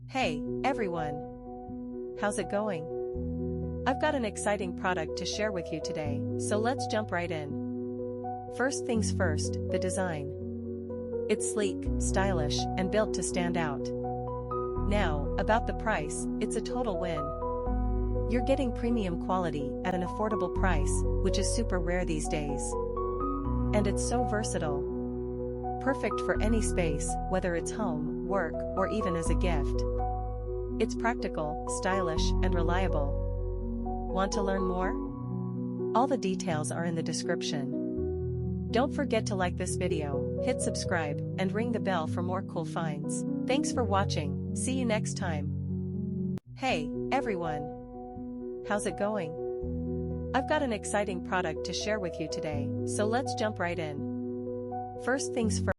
Hey, everyone! How's it going? I've got an exciting product to share with you today, so let's jump right in. First things first, the design. It's sleek, stylish, and built to stand out. Now, about the price, it's a total win. You're getting premium quality at an affordable price, which is super rare these days. And it's so versatile. Perfect for any space, whether it's home, work, or even as a gift. It's practical, stylish, and reliable. Want to learn more? All the details are in the description. Don't forget to like this video, hit subscribe, and ring the bell for more cool finds. Thanks for watching, see you next time. Hey, everyone! How's it going? I've got an exciting product to share with you today, so let's jump right in. First things first.